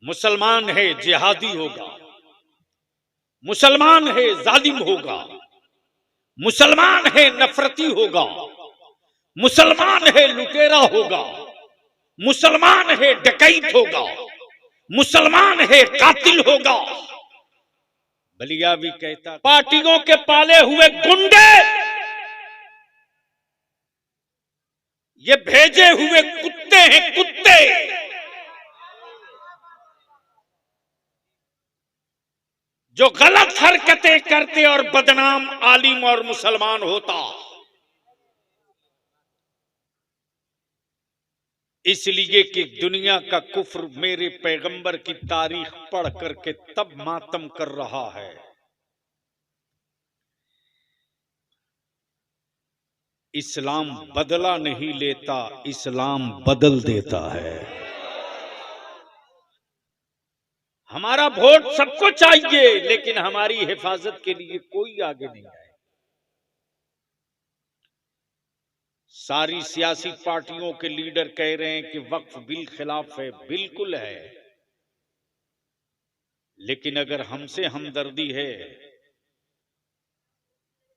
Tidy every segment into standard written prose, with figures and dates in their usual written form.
मुसलमान है जिहादी होगा, मुसलमान है जालिम होगा, मुसलमान है नफरती होगा, मुसलमान है लुटेरा होगा, मुसलमान है डकैत होगा, मुसलमान है कातिल होगा। बलियावी कहता पार्टियों के पाले हुए गुंडे, ये भेजे हुए कुत्ते हैं, कुत्ते। जो गलत हरकतें करते और बदनाम आलिम और मुसलमान होता। इसलिए कि दुनिया का कुफ्र मेरे पैगंबर की तारीख पढ़ करके तब मातम कर रहा है। इस्लाम बदला नहीं लेता, इस्लाम बदल देता है। हमारा वोट सबको चाहिए, लेकिन हमारी हिफाजत के लिए कोई आगे नहीं आए। सारी सियासी पार्टियों के लीडर कह रहे हैं कि वक्फ बिल खिलाफ है। बिल्कुल है, लेकिन अगर हमसे हमदर्दी है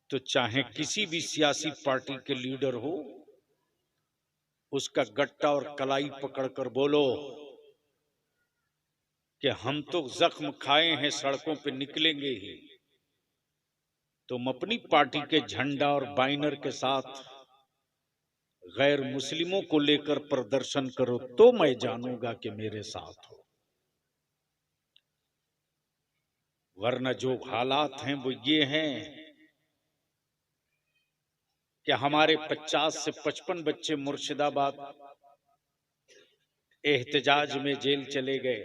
तो चाहे किसी भी सियासी पार्टी के लीडर हो, उसका गट्टा और कलाई पकड़कर बोलो कि हम तो जख्म खाए हैं, सड़कों पे निकलेंगे ही। तुम अपनी पार्टी के झंडा और बैनर के साथ गैर मुस्लिमों को लेकर प्रदर्शन करो तो मैं जानूंगा कि मेरे साथ हो, वरना जो हालात हैं वो ये हैं कि हमारे 50 से 55 बच्चे मुर्शिदाबाद एहतजाज में जेल चले गए।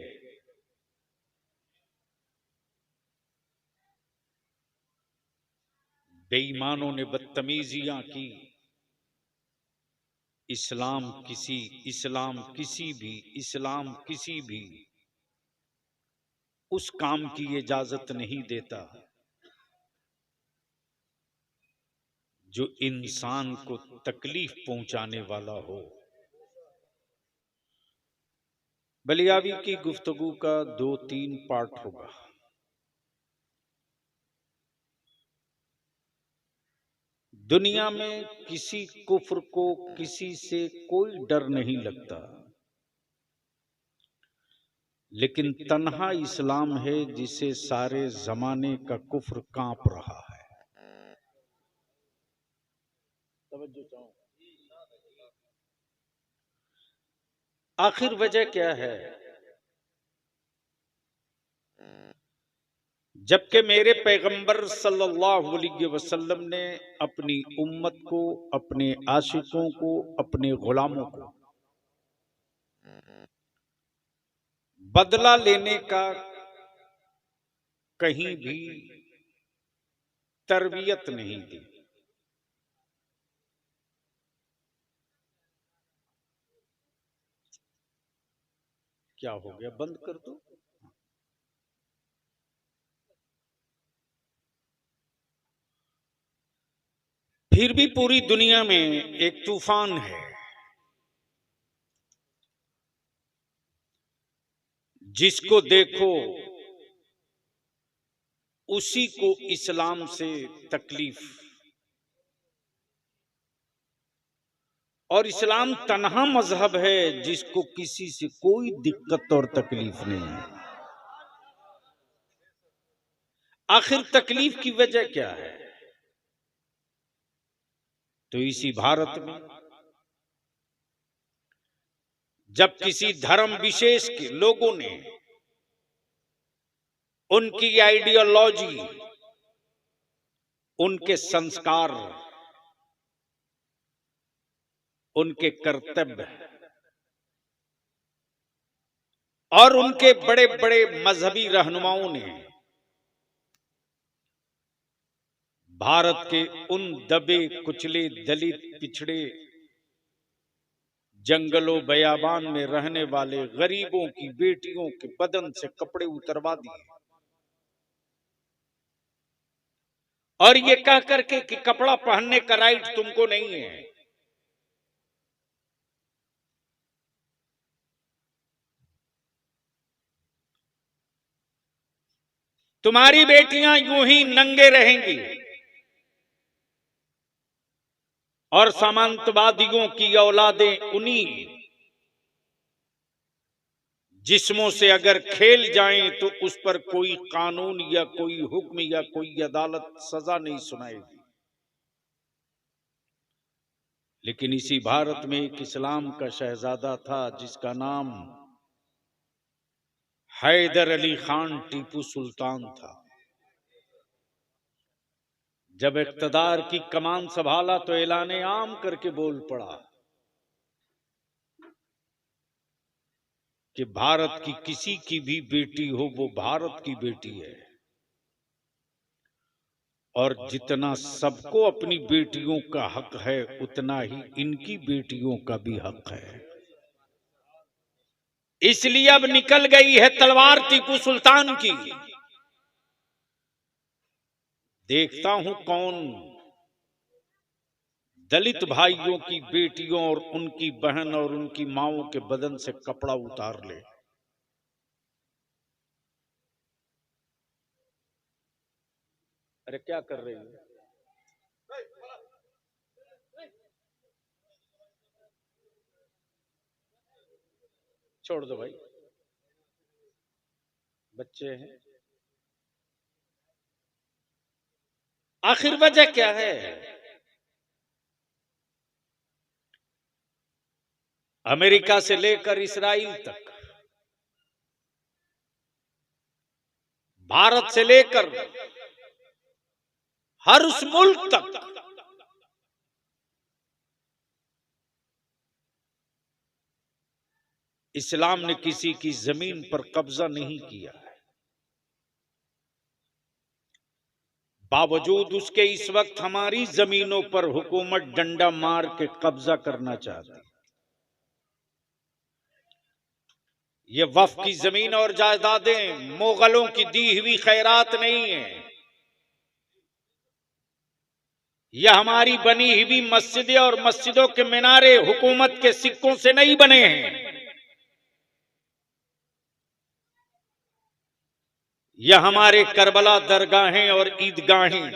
बेईमानों ने बदतमीजियां की। इस्लाम किसी भी उस काम की इजाजत नहीं देता जो इंसान को तकलीफ पहुंचाने वाला हो। बलियावी की गुफ्तगू का 2-3 पार्ट होगा। दुनिया में किसी कुफ्र को किसी से कोई डर नहीं लगता, लेकिन तन्हा इस्लाम है जिसे सारे जमाने का कुफ्र कांप रहा है। आखिर वजह क्या है? जबकि मेरे पैगंबर सल्लल्लाहु अलैहि वसल्लम ने अपनी उम्मत को, अपने आशिकों को, अपने गुलामों को बदला लेने का कहीं भी तरबियत नहीं दी। क्या हो गया? बंद कर दो। फिर भी पूरी दुनिया में एक तूफान है जिसको देखो उसी को इस्लाम से तकलीफ, और इस्लाम तन्हा मजहब है जिसको किसी से कोई दिक्कत और तकलीफ नहीं है। आखिर तकलीफ की वजह क्या है? तो इसी भारत में जब किसी धर्म विशेष के लोगों ने उनकी आइडियोलॉजी, उनके संस्कार, उनके कर्तव्य और उनके बड़े बड़े मजहबी रहनुमाओं ने भारत के उन दबे कुचले दलित पिछड़े जंगलों बयाबान में रहने वाले गरीबों की बेटियों के बदन से कपड़े उतरवा दिए, और ये कह करके कि कपड़ा पहनने का राइट तुमको नहीं है। तुम्हारी बेटियां यूं ही नंगे रहेंगी और सामंतवादियों की औलादें उन्हीं जिस्मों से अगर खेल जाएं तो उस पर कोई कानून या कोई हुक्म या कोई अदालत सजा नहीं सुनाएगी। लेकिन इसी भारत में एक इस्लाम का शहजादा था जिसका नाम हैदर अली खान टीपू सुल्तान था। जब इक़्तिदार की कमान संभाला तो ऐलाने आम करके बोल पड़ा कि भारत की किसी की भी बेटी हो वो भारत की बेटी है और जितना सबको अपनी बेटियों का हक है उतना ही इनकी बेटियों का भी हक है। इसलिए अब निकल गई है तलवार टीपू सुल्तान की। देखता हूं कौन दलित भाइयों की बेटियों और उनकी बहन और उनकी माओं के बदन से कपड़ा उतार ले। अरे क्या कर रही है? छोड़ दो भाई, बच्चे हैं। आखिर वजह क्या है? अमेरिका से लेकर इस्राइल तक, भारत से लेकर हर उस मुल्क तक इस्लाम ने किसी की जमीन पर कब्जा नहीं किया है। बावजूद उसके इस वक्त हमारी जमीनों पर हुकूमत डंडा मार के कब्जा करना चाहती है। ये वक्फ की जमीन और जायदादें मुगलों की दी हुई खैरात नहीं है। यह हमारी बनी हुई मस्जिदें और मस्जिदों के मीनारे हुकूमत के सिक्कों से नहीं बने हैं। यह हमारे करबला दरगाहें और ईदगाहें,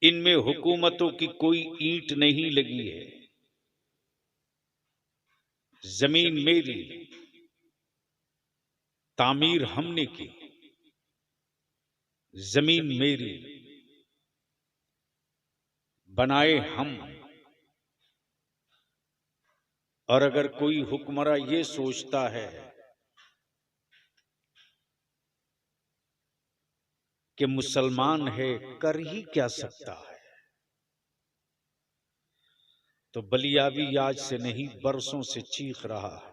इनमें हुकूमतों की कोई ईंट नहीं लगी है। जमीन मेरी, तामीर हमने की। जमीन मेरी, बनाए हम। और अगर कोई हुक्मरान ये सोचता है कि मुसलमान है कर ही क्या सकता है, तो बलियाबी आज से नहीं बरसों से चीख रहा है।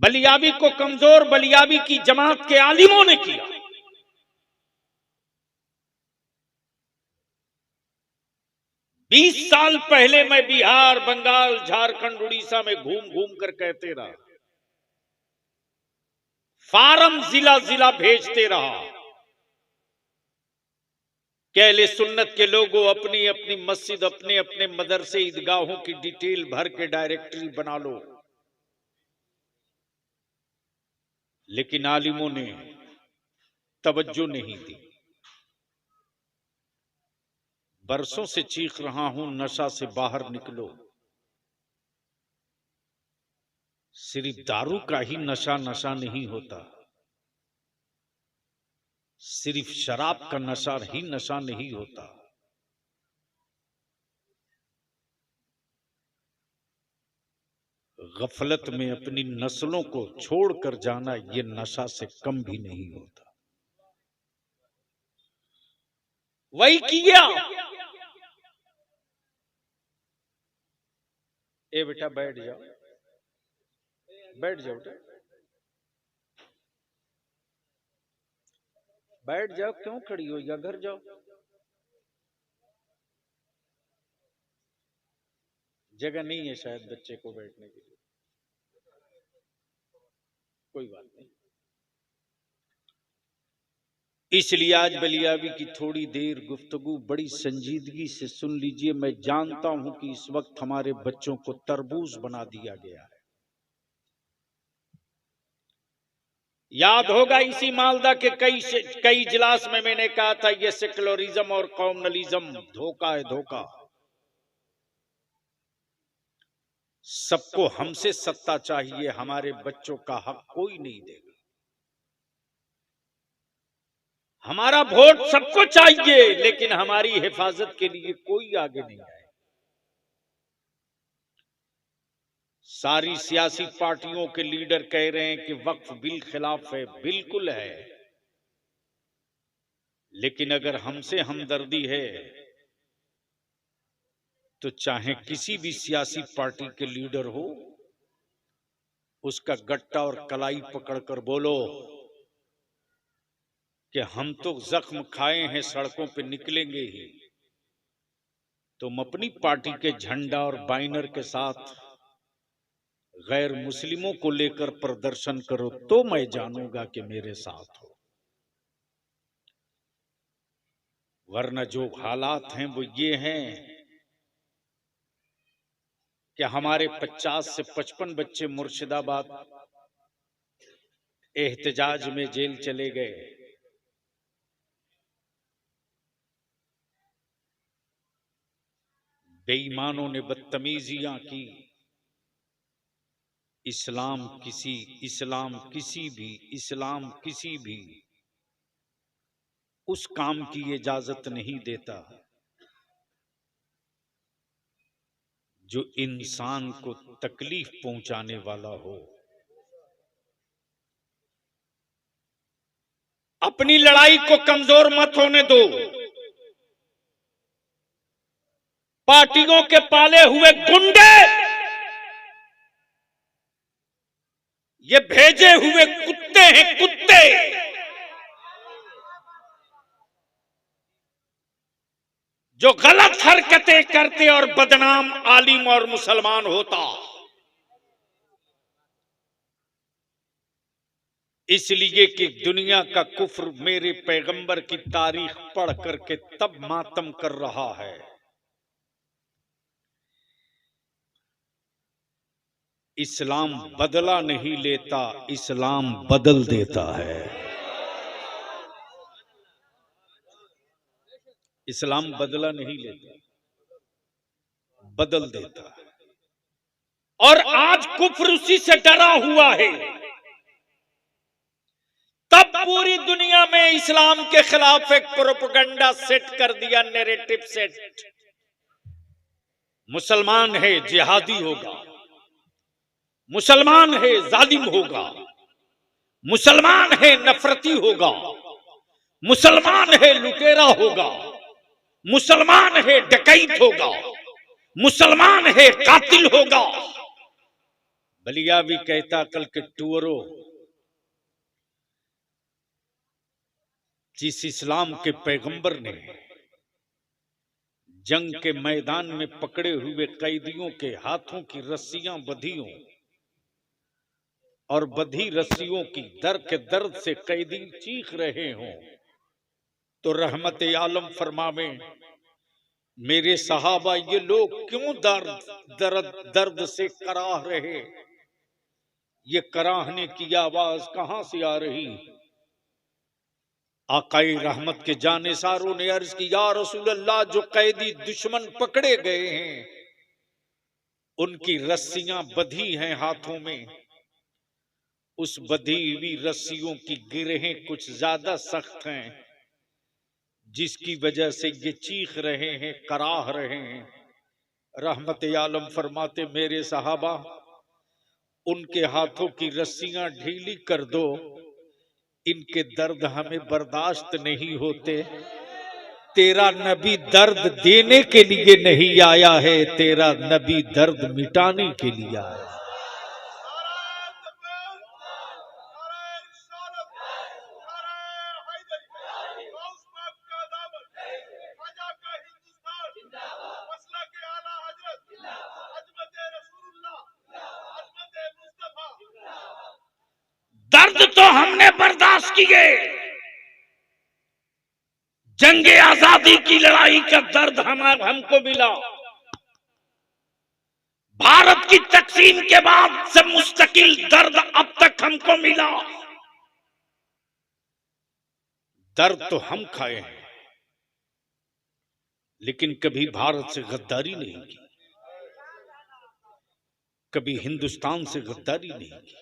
बलियाबी को कमजोर बलियाबी की जमात के आलिमों ने किया। बीस साल पहले मैं बिहार, बंगाल, झारखंड, उड़ीसा में घूम घूम कर कहते रहा, फार्म जिला जिला भेजते रहा कि अहले सुन्नत के लोगों अपनी अपनी मस्जिद, अपने अपने मदरसे, ईदगाहों की डिटेल भर के डायरेक्टरी बना लो। लेकिन आलिमों ने तवज्जो नहीं दी। बरसों से चीख रहा हूं नशा से बाहर निकलो। सिर्फ दारू का ही नशा नशा नहीं होता, सिर्फ शराब का नशा ही नशा नहीं होता। गफलत में अपनी नस्लों को छोड़कर जाना ये नशा से कम भी नहीं होता। वही किया। ए बेटा बैठ जाओ, बैठ जाओ बेटा, बैठ जाओ। क्यों खड़ी हो, या घर जाओ। जगह नहीं है शायद बच्चे को बैठने के लिए, कोई बात नहीं। इसलिए आज बलियाबी की थोड़ी देर गुफ्तगू बड़ी संजीदगी से सुन लीजिए। मैं जानता हूं कि इस वक्त हमारे बच्चों को तरबूज बना दिया गया है। याद होगा इसी मालदा के कई इजलास में मैंने कहा था ये सेक्युलरिज्म और कॉम्युनलिज्म धोखा है, धोखा। सबको हमसे सत्ता चाहिए, हमारे बच्चों का हक कोई नहीं देगा। हमारा वोट सबको चाहिए, लेकिन हमारी हिफाजत के लिए कोई आगे नहीं आए। सारी सियासी पार्टियों के लीडर कह रहे हैं कि वक्फ बिल खिलाफ है, बिल्कुल है, लेकिन अगर हमसे हमदर्दी है तो चाहे किसी भी सियासी पार्टी के लीडर हो, उसका गट्टा और कलाई पकड़कर बोलो कि हम तो जख्म खाए हैं, सड़कों पे निकलेंगे ही। तुम अपनी पार्टी के झंडा और बैनर के साथ गैर मुस्लिमों को लेकर प्रदर्शन करो तो मैं जानूंगा कि मेरे साथ हो, वरना जो हालात हैं वो ये हैं कि हमारे 50 से 55 बच्चे मुर्शिदाबाद एहतजाज में जेल चले गए। बेईमानों ने बदतमीजियां की। इस्लाम किसी भी उस काम की इजाजत नहीं देता जो इंसान को तकलीफ पहुंचाने वाला हो। अपनी लड़ाई को कमजोर मत होने दो। पार्टियों के पाले हुए गुंडे, ये भेजे हुए कुत्ते हैं, कुत्ते। जो गलत हरकतें करते और बदनाम आलिम और मुसलमान होता। इसलिए कि दुनिया का कुफ्र मेरे पैगंबर की तारीख पढ़ करके तब मातम कर रहा है। इस्लाम बदला नहीं लेता, इस्लाम बदल देता है। इस्लाम बदला नहीं लेता, बदल देता है। और आज कुफ्र उसी से डरा हुआ है। तब पूरी दुनिया में इस्लाम के खिलाफ एक प्रोपेगेंडा सेट कर दिया, नैरेटिव सेट। मुसलमान है जिहादी होगा, मुसलमान है जालिम होगा, मुसलमान है नफरती होगा, मुसलमान है लुटेरा होगा, मुसलमान है डकैत होगा, मुसलमान है कातिल होगा। बलिया भी कहता कल के टूरो, जिस इस्लाम के पैगंबर ने जंग के मैदान में पकड़े हुए कैदियों के हाथों की रस्सियां बंधी हों और बंधी रस्सियों की दर्द के दर्द से कैदी चीख रहे हों, तो रहमत आलम फरमावे, मेरे सहाबा ये लोग क्यों दर्द से कराह रहे, ये कराहने की आवाज कहां से आ रही। आकाई रहमत के जानेसारों ने अर्ज की, या रसूल अल्लाह, जो कैदी दुश्मन पकड़े गए हैं उनकी रस्सियां बंधी हैं हाथों में, उस बंधी हुई रस्सियों की गिरहें कुछ ज्यादा सख्त हैं, जिसकी वजह से ये चीख रहे हैं, कराह रहे हैं। रहमत आलम फरमाते, मेरे सहाबा उनके हाथों की रस्सियां ढीली कर दो, इनके दर्द हमें बर्दाश्त नहीं होते। तेरा नबी दर्द देने के लिए नहीं आया है, तेरा नबी दर्द मिटाने के लिए आया है। दर्द तो हमने बर्दाश्त किए, जंगे आजादी की लड़ाई का दर्द हमको मिला। भारत की तकसीम के बाद से मुस्तकिल दर्द अब तक हमको मिला। दर्द तो हम खाए हैं, लेकिन कभी भारत से गद्दारी नहीं की, कभी हिंदुस्तान से गद्दारी नहीं की।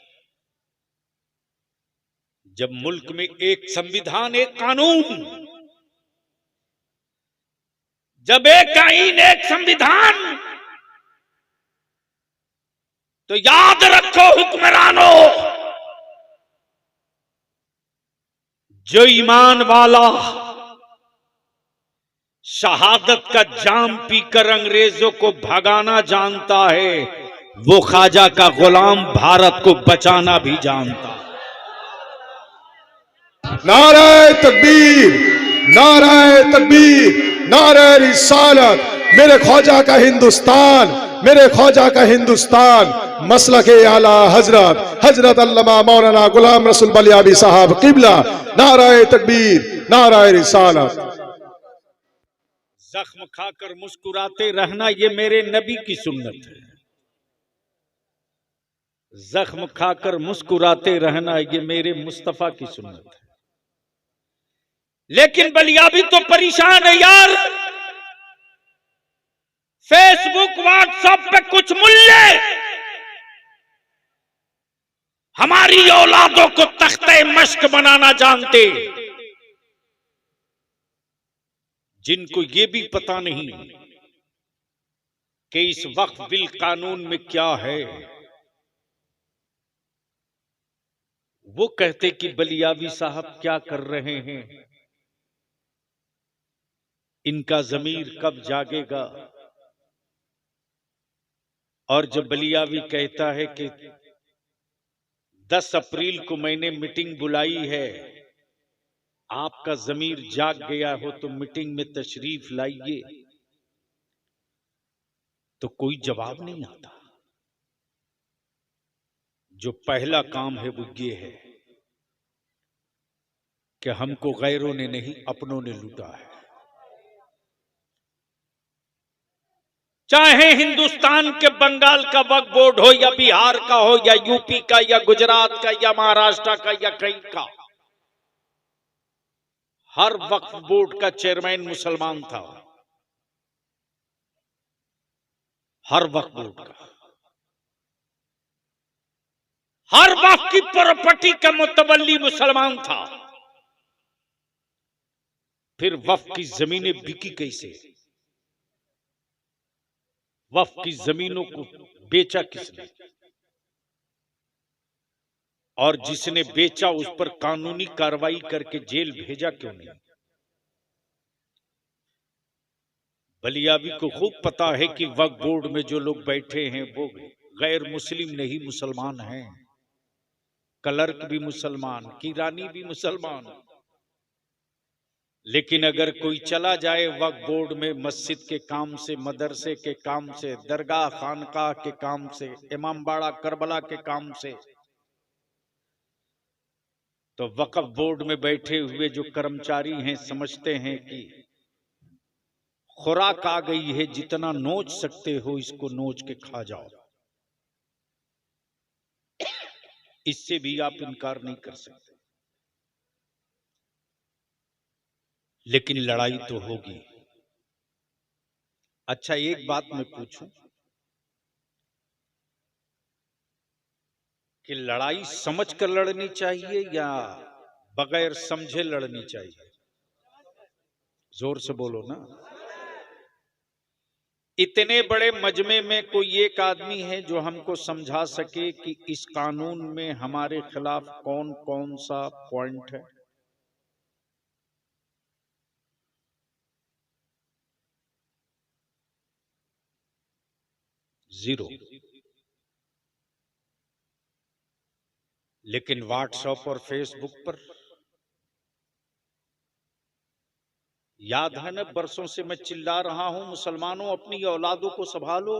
जब मुल्क में एक संविधान, एक कानून, जब एक आईन, एक संविधान, तो याद रखो हुक्मरानों, जो ईमान वाला शहादत का जाम पीकर अंग्रेजों को भगाना जानता है, वो ख्वाजा का गुलाम भारत को बचाना भी जानता है। नारे तकबीर, नारे तकबीर, नारे रिसालत। मेरे ख्वाजा का हिंदुस्तान, मेरे ख्वाजा का हिंदुस्तान। मसलके आला हजरत हजरत अल्लामा मौलाना गुलाम रसूल बलियाबी साहब किबला। नारे तकबीर, नारे रिसालत। जख्म खाकर मुस्कुराते रहना, ये मेरे नबी की सुन्नत है। जख्म खाकर मुस्कुराते रहना, ये मेरे मुस्तफा की सुन्नत है। लेकिन बलियाबी तो परेशान है यार। फेसबुक, व्हाट्सएप पे कुछ मुल्ले हमारी औलादों को तख्ते मश्क बनाना जानते, जिनको ये भी पता नहीं कि इस वक्त बिल कानून में क्या है। वो कहते कि बलियाबी साहब क्या कर रहे हैं, इनका जमीर कब जागेगा। और जब बलियाबी कहता है कि 10 अप्रैल को मैंने मीटिंग बुलाई है, आपका जमीर जाग गया हो तो मीटिंग में तशरीफ लाइए, तो कोई जवाब नहीं आता। जो पहला काम है वो ये है कि हमको गैरों ने नहीं, अपनों ने लूटा है। चाहे हिंदुस्तान के बंगाल का वक्फ बोर्ड हो, या बिहार का हो, या यूपी का, या गुजरात का, या महाराष्ट्र का, या कहीं का, हर वक्फ बोर्ड का चेयरमैन मुसलमान था। हर वक्फ बोर्ड का, हर वक्फ की प्रॉपर्टी का मुतवल्ली मुसलमान था। फिर वक्फ की जमीनें बिकी कैसे? वक्फ की जमीनों को बेचा किसने? और जिसने बेचा उस पर कानूनी कार्रवाई करके जेल भेजा क्यों नहीं? बलियाबी को खूब पता है कि वक्फ बोर्ड में जो लोग बैठे हैं वो गैर मुस्लिम नहीं, मुसलमान हैं। क्लर्क भी मुसलमान, किरानी भी मुसलमान। लेकिन अगर कोई चला जाए वक्फ बोर्ड में मस्जिद के काम से, मदरसे के काम से, दरगाह खानकाह के काम से, इमामबाड़ा करबला के काम से, तो वक्फ बोर्ड में बैठे हुए जो कर्मचारी हैं समझते हैं कि खुराक आ गई है, जितना नोच सकते हो इसको नोच के खा जाओ। इससे भी आप इनकार नहीं कर सकते। लेकिन लड़ाई तो होगी। अच्छा, एक बात मैं पूछूं कि लड़ाई समझ कर लड़नी चाहिए या बगैर समझे लड़नी चाहिए? जोर से बोलो ना। इतने बड़े मजमे में कोई एक आदमी है जो हमको समझा सके कि इस कानून में हमारे खिलाफ कौन कौन सा पॉइंट है? जीरो। लेकिन व्हाट्सएप और फेसबुक पर याद है ना, बरसों से मैं चिल्ला रहा हूं, मुसलमानों अपनी औलादों को संभालो।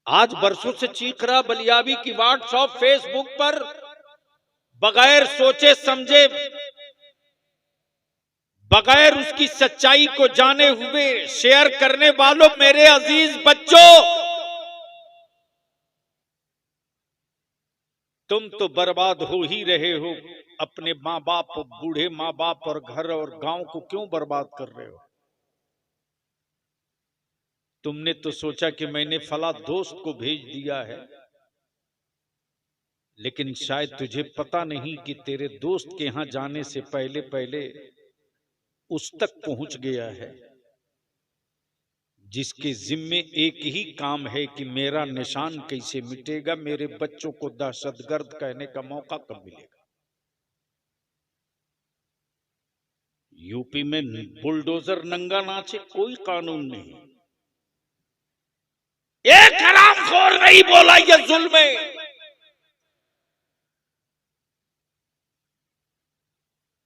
आज बरसों से चीख रहा बलियाबी की व्हाट्सएप फेसबुक पर बगैर सोचे समझे, बगैर उसकी सच्चाई को जाने हुए शेयर करने वालों, मेरे अजीज बच्चों, तुम तो बर्बाद हो ही रहे हो। अपने माँ बाप, बूढ़े माँ बाप और घर और गांव को क्यों बर्बाद कर रहे हो? तुमने तो सोचा कि मैंने फला दोस्त को भेज दिया है, लेकिन शायद तुझे पता नहीं कि तेरे दोस्त के यहां जाने से पहले पहले उस तक पहुंच गया है जिसके जिम्मे एक ही काम है कि मेरा निशान कैसे मिटेगा, मेरे बच्चों को दहशतगर्द कहने का मौका कब मिलेगा। यूपी में बुलडोजर नंगा नाचे, कोई कानून नहीं, एक हरामखोर नहीं बोला ये जुल्म है।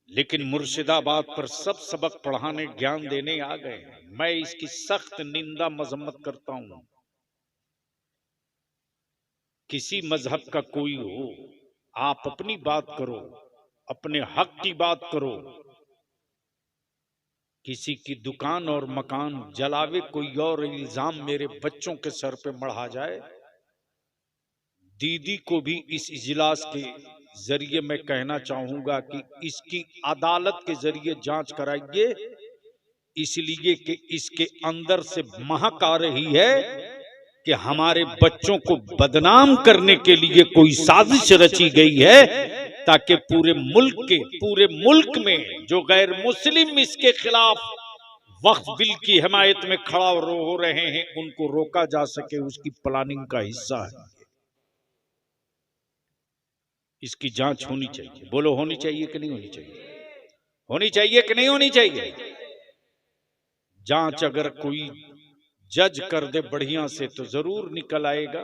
लेकिन मुर्शिदाबाद पर सब सबक पढ़ाने, ज्ञान देने आ गए हैं। मैं इसकी सख्त निंदा मजम्मत करता हूं। किसी मजहब का कोई हो, आप अपनी बात करो, अपने हक की बात करो। किसी की दुकान और मकान जलावे कोई और इल्जाम मेरे बच्चों के सर पे मढ़ा जाए, दीदी को भी इस इजलास के जरिए मैं कहना चाहूंगा कि इसकी अदालत के जरिए जांच कराइए, इसलिए कि इसके अंदर से महक आ रही है कि हमारे बच्चों को बदनाम करने के लिए कोई साजिश रची गई है, ताकि पूरे मुल्क में जो गैर मुस्लिम इसके खिलाफ वक्फ बिल की हिमायत में खड़ा हो रहे हैं, उनको रोका जा सके। उसकी प्लानिंग का हिस्सा है। इसकी जांच होनी चाहिए। बोलो, होनी चाहिए कि नहीं होनी चाहिए? होनी चाहिए कि नहीं होनी चाहिए? जांच अगर कोई जज कर दे बढ़िया से, तो जरूर निकल आएगा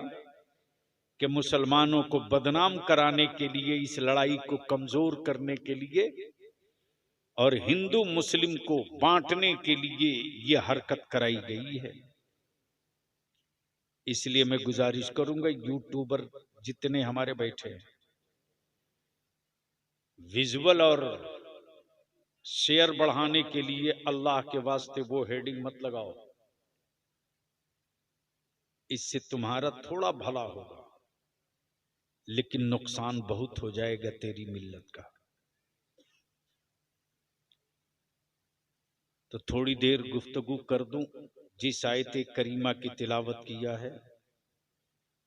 कि मुसलमानों को बदनाम कराने के लिए, इस लड़ाई को कमजोर करने के लिए और हिंदू मुस्लिम को बांटने के लिए यह हरकत कराई गई है। इसलिए मैं गुजारिश करूंगा, यूट्यूबर जितने हमारे बैठे हैं, विजुअल और शेयर बढ़ाने के लिए अल्लाह के वास्ते वो हेडिंग मत लगाओ। इससे तुम्हारा थोड़ा भला होगा, लेकिन नुकसान बहुत हो जाएगा तेरी मिल्लत का। तो थोड़ी देर गुफ्तगू कर दूं। जिस आयत करीमा की तिलावत किया है,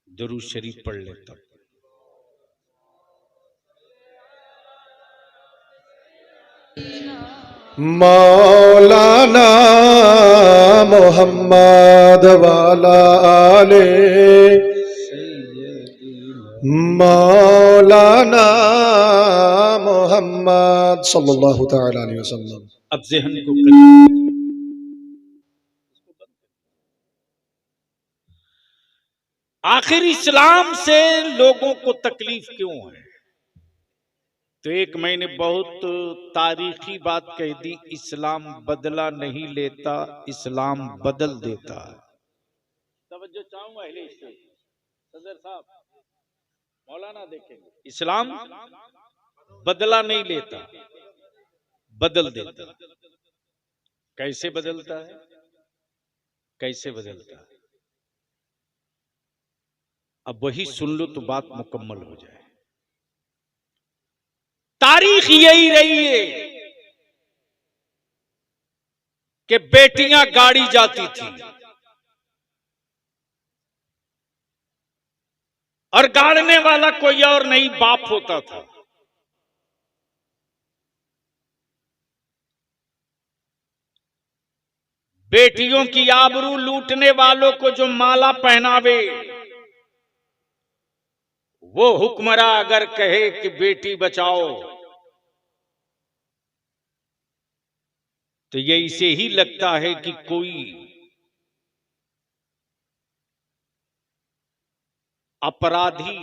दुरूद शरीफ पढ़ लेता। मौलाना मोहम्मद वाला आले, मौलाना मोहम्मद सल्लल्लाहु तआला अलैहि वसल्लम। अब ज़हन को करीब, आखिर इस्लाम से लोगों को तकलीफ क्यों है? तो एक मैंने बहुत तारीखी बात कह दी, इस्लाम बदला नहीं लेता, इस्लाम बदल देता है। तवज्जो चाहूंगा अहले स्टेज, सदर साहब, मौलाना देखेंगे। इस्लाम बदला नहीं लेता, बदल देता। कैसे बदलता है? कैसे बदलता है? अब वही सुन लो तो बात मुकम्मल हो जाए। तारीख यही रही है कि बेटियां गाड़ी जाती थी और गाड़ने वाला कोई और नहीं, बाप होता था। बेटियों की आबरू लूटने वालों को जो माला पहनावे, वो हुक्मरा अगर कहे कि बेटी बचाओ, तो ये इसे ही लगता है कि कोई अपराधी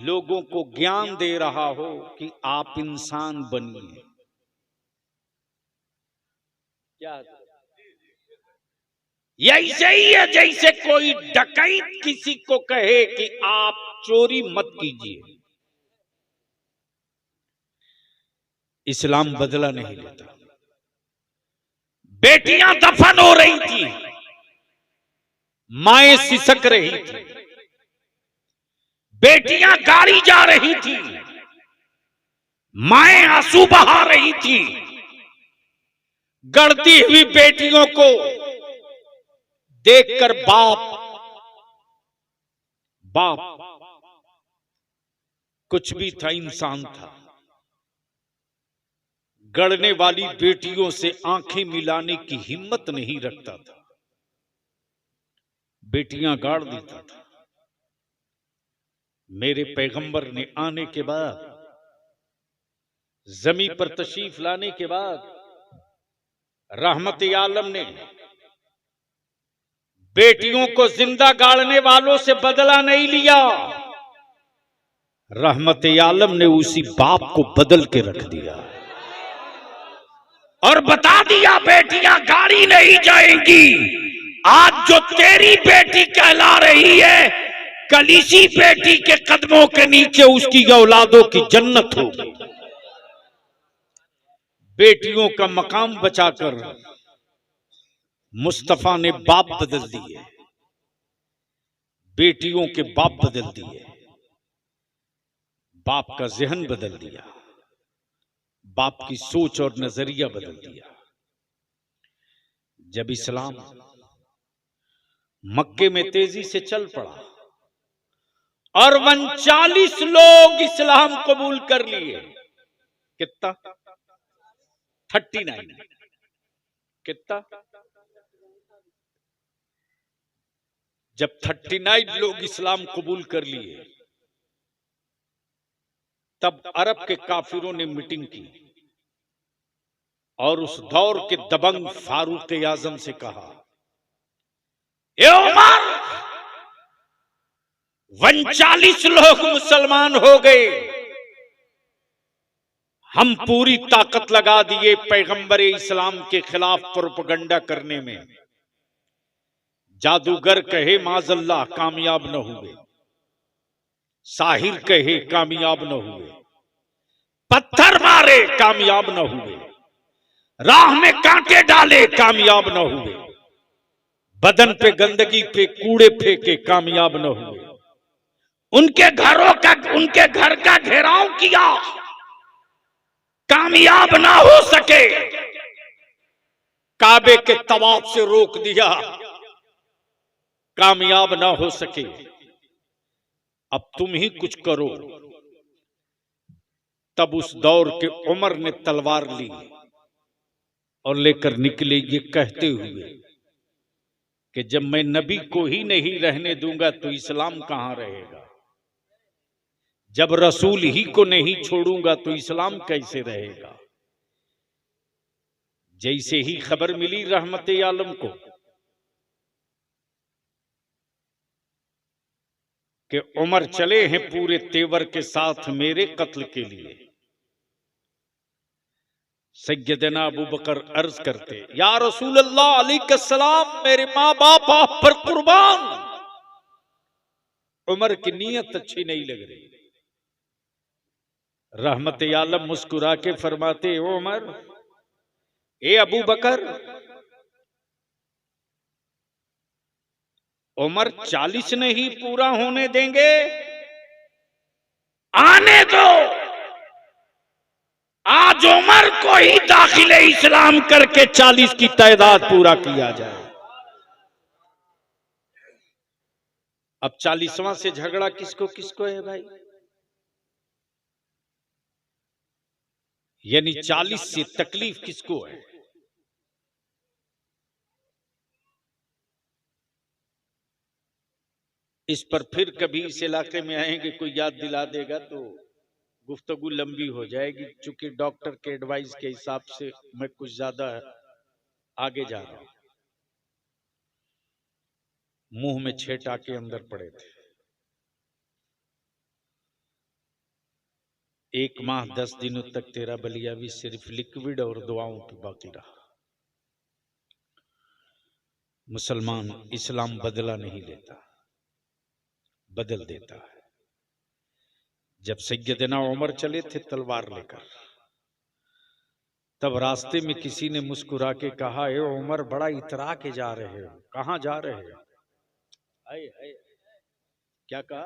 लोगों को ज्ञान दे रहा हो कि आप इंसान बनिए। क्या यही सही है जैसे कोई डकैत किसी को कहे कि आप चोरी मत कीजिए। इस्लाम बदला नहीं लेता। बेटियां दफन हो रही थी, माएं सिसक रही थी, बेटियां गाड़ी जा रही थी, माएं आंसू बहा रही थी गढ़ती हुई बेटियों को देखकर। बाप कुछ भी था, इंसान था। गढ़ने वाली बेटियों से आंखें मिलाने की हिम्मत नहीं रखता था, बेटियां गाड़ देता था। मेरे पैगंबर ने आने के बाद, जमीन पर तशरीफ लाने के बाद, रहमत आलम ने बेटियों को जिंदा गाड़ने वालों से बदला नहीं लिया। रहमत आलम ने उसी बाप को बदल के रख दिया और बता दिया बेटियां गाड़ी नहीं जाएंगी। आज जो तेरी बेटी कहला रही है, कल इसी बेटी के कदमों के नीचे उसकी औलादों की जन्नत होगी। बेटियों का मकाम बचाकर मुस्तफा ने बाप बदल दिए, बेटियों के बाप बदल दिए, बाप का जहन बदल दिया, बाप की सोच और नजरिया बदल दिया। जब इस्लाम मक्के में तेजी से चल पड़ा और 39 लोग इस्लाम कबूल कर लिए। कितना? 39। कितना? जब 39 लोग इस्लाम कबूल कर लिए, तब अरब के काफिरों ने मीटिंग की और उस दौर के दबंग फारूक आजम से कहा, ए उमर, 39 लोग मुसलमान हो गए, हम पूरी ताकत लगा दिए पैगंबर इस्लाम के खिलाफ प्रोपेगेंडा करने में। जादूगर कहे माजल्ला कामयाब न हुए, साहिर कहे कामयाब न हुए, पत्थर मारे कामयाब न हुए, राह में कांटे डाले कामयाब न हुए, बदन पे गंदगी पे कूड़े फेंके कामयाब न हुए, उनके घर का घेराव किया, कामयाब ना हो सके, काबे के तवाफ से रोक दिया, कामयाब ना हो सके। अब तुम ही कुछ करो। तब उस दौर के उमर ने तलवार ली और लेकर निकले, ये कहते हुए कि जब मैं नबी को ही नहीं रहने दूंगा तो इस्लाम कहां रहेगा, जब रसूल ही को नहीं छोड़ूंगा तो इस्लाम कैसे रहेगा। जैसे ही खबर मिली रहमत आलम को कि उमर चले हैं पूरे तेवर के साथ मेरे कत्ल के लिए, सैयदना अबू बकर अर्ज करते, या रसूल अल्लाह अलैहिस्सलाम, मेरे माँ बाप आप पर कुर्बान। उमर की नीयत अच्छी नहीं लग रही। रहमत आलम मुस्कुरा के फरमाते, ओ उमर, ए अबू बकर, उमर 40 नहीं पूरा होने देंगे, आने दो। आज उमर को ही दाखिले इस्लाम करके 40 की तादाद पूरा किया जाए। अब 40वां से झगड़ा किसको किसको है भाई? यानी 40 से तकलीफ किसको है? इस पर फिर कभी इस इलाके में आएंगे, कोई याद दिला देगा तो गुफ्तगू लंबी हो जाएगी। चूंकि डॉक्टर के एडवाइस के हिसाब से मैं कुछ ज्यादा आगे जा रहा हूं। मुंह में 6 टाके अंदर पड़े थे। 1 माह 10 दिनों तक तेरा बलियावी सिर्फ लिक्विड और दुआओं की बाकी रहा। मुसलमान इस्लाम बदला नहीं लेता, बदल देता है। जब सैयदना उमर चले थे तलवार लेकर, तब रास्ते में किसी ने मुस्कुरा के कहा, ए उमर, बड़ा इतरा के जा रहे हो, कहां जा रहे हो? आए, क्या कहा?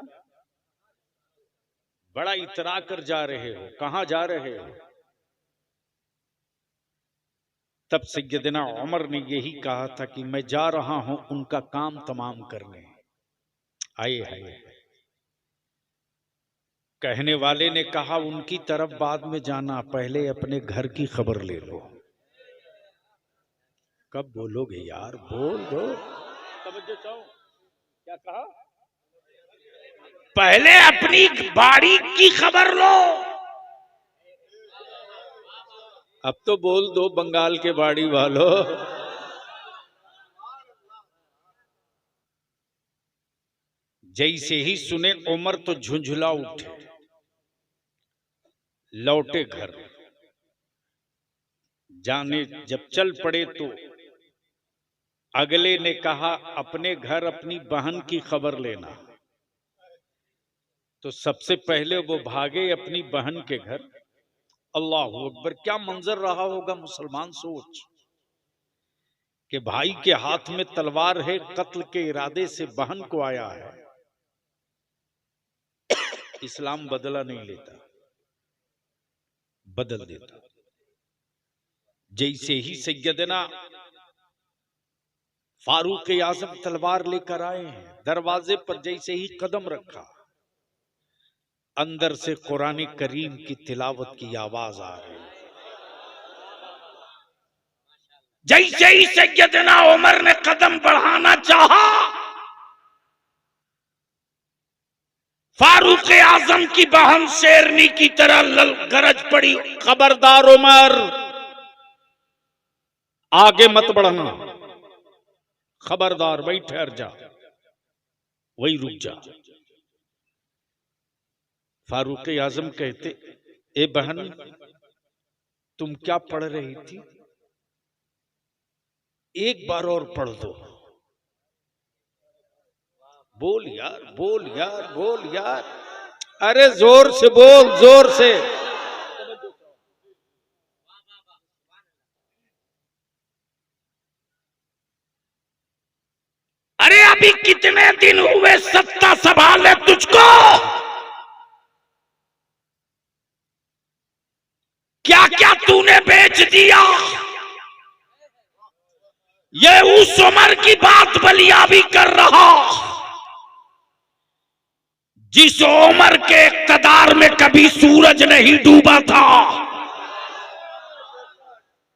बड़ा इतरा कर जा रहे हो, कहां जा रहे हो? तब सैयदना उमर ने यही कहा था कि मैं जा रहा हूं उनका काम तमाम करने। आए हाय, कहने वाले ने कहा उनकी तरफ बाद में जाना, पहले अपने घर की खबर ले लो। कब बोलोगे यार, बोल दो, समझो चाहो क्या कहा? पहले अपनी बाड़ी की खबर लो। अब तो बोल दो बंगाल के बाड़ी वालों। जैसे ही सुने उमर तो झुंझुला उठे, लौटे घर। जाने जब चल पड़े तो अगले ने कहा अपने घर अपनी बहन की खबर लेना। तो सबसे पहले वो भागे अपनी बहन के घर। अल्लाह अकबर, क्या मंजर रहा होगा मुसलमान, सोच कि भाई के हाथ में तलवार है, कत्ल के इरादे से बहन को आया है। इस्लाम बदला नहीं लेता, बदल देता। जैसे ही सैयदना फारूक आजम तलवार लेकर आए हैं, दरवाजे पर जैसे ही कदम रखा, अंदर से कुरान करीम की तिलावत की आवाज आ रही। जैसे ही सैयदना उमर ने कदम बढ़ाना चाहा, फारूक आजम की बहन शेरनी की तरह गरज पड़ी, खबरदार उमर, आगे मत बढ़ना, खबरदार, वही ठहर जा, वही रुक जा। फारूक आजम कहते, ए बहन तुम क्या पढ़ रही थी? एक बार और पढ़ दो। बोल यार, बोल यार, बोल यार, अरे जोर से बोल, जोर से। अरे अभी कितने दिन हुए सत्ता संभाले तुझको? क्या क्या तूने बेच दिया? ये उस उमर की बात बलिया भी कर रहा जिस उमर के इक़्तिदार में कभी सूरज नहीं डूबा था।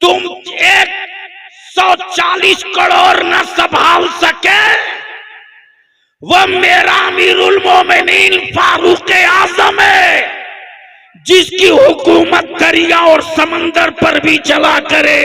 तुम 140 करोड़ न संभाल सके, वह मेरा अमीरुल मोमिनीन फारूक आजम है जिसकी हुकूमत दरिया और समंदर पर भी चला करे।